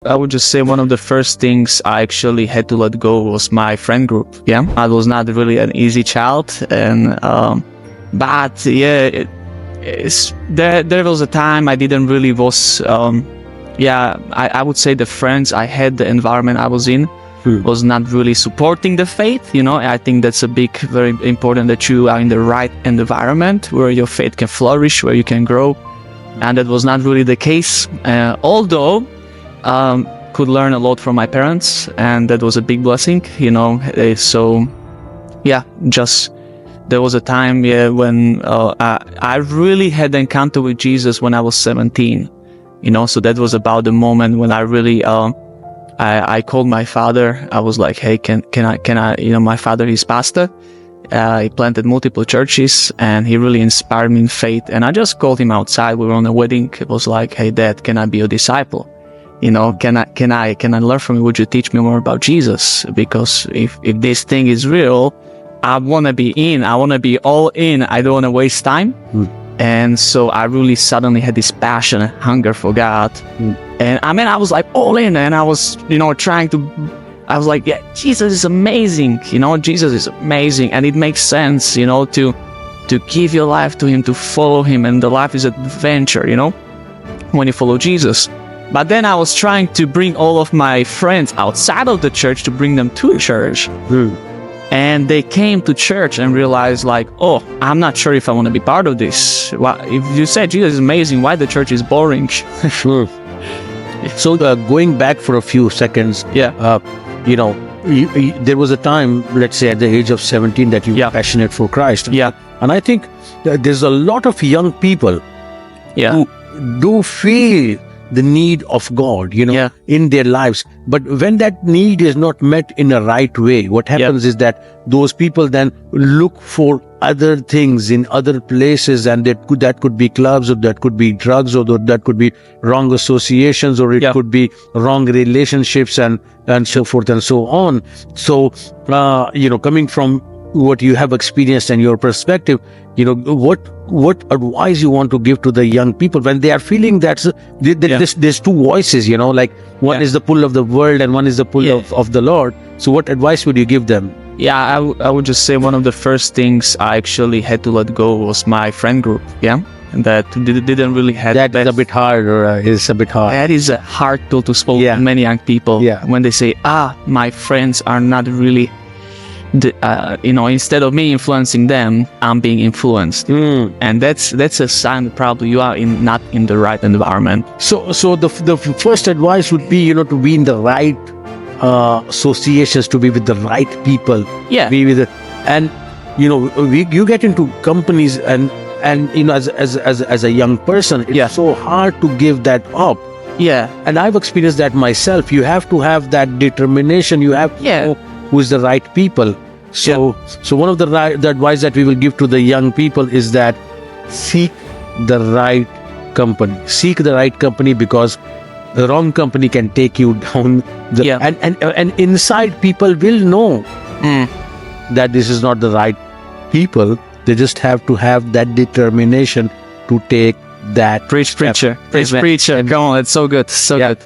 I would just say one of the first things I actually had to let go was my friend group. Yeah, I was not really an easy child, and but yeah, there was a time I didn't really was. I would say the friends I had, the environment I was in, was not really supporting the faith. I think that's very important that you are in the right environment where your faith can flourish, where you can grow. And that was not really the case, although could learn a lot from my parents, and that was a big blessing, there was a time when I really had an encounter with Jesus when I was 17, so that was about the moment when I really I called my father. I was like, hey, can I my father is pastor. He planted multiple churches, and he really inspired me in faith. And I just called him outside. We were on a wedding. It was like, hey, Dad, can I be your disciple? Can I learn from you? Would you teach me more about Jesus? Because if this thing is real, I want to be in. I want to be all in. I don't want to waste time. And so I really suddenly had this passion and hunger for God. And I was like all in, and I was, I was like, yeah, Jesus is amazing. Jesus is amazing. And it makes sense, to give your life to him, to follow him. And the life is an adventure, when you follow Jesus. But then I was trying to bring all of my friends outside of the church, to bring them to church. And they came to church and realized like, oh, I'm not sure if I want to be part of this. Well, if you said Jesus is amazing, why the church is boring? So going back for a few seconds, there was a time, let's say at the age of 17, that you were passionate for Christ. And I think there's a lot of young people who do feel the need of God, in their lives. But when that need is not met in a right way, what happens is that those people then look for other things in other places, and that could be clubs, or that could be drugs, or that could be wrong associations, or it could be wrong relationships, and so forth and so on. So, coming from what you have experienced and your perspective, what advice you want to give to the young people when they are feeling that there's two voices, like one is the pull of the world and one is the pull of the Lord. So what advice would you give them? I would just say one of the first things I actually had to let go was my friend group. And that didn't really have that is a bit hard, or it's a bit hard. That is a hard pill to swallow for many young people. When they say, my friends are not really instead of me influencing them, I'm being influenced. And that's a sign that probably you are not in the right environment. So the first advice would be, to be in the right associations, to be with the right people. Be with it. And you get into companies, and as a young person, it's so hard to give that up. And I've experienced that myself. You have to have that determination. You have to know who is the right people. So one of the advice that we will give to the young people is that seek the right company. Seek the right company, because the wrong company can take you down. And inside, people will know that this is not the right people. They just have to have that determination to take that. Preacher. Come on, it's so good. So good.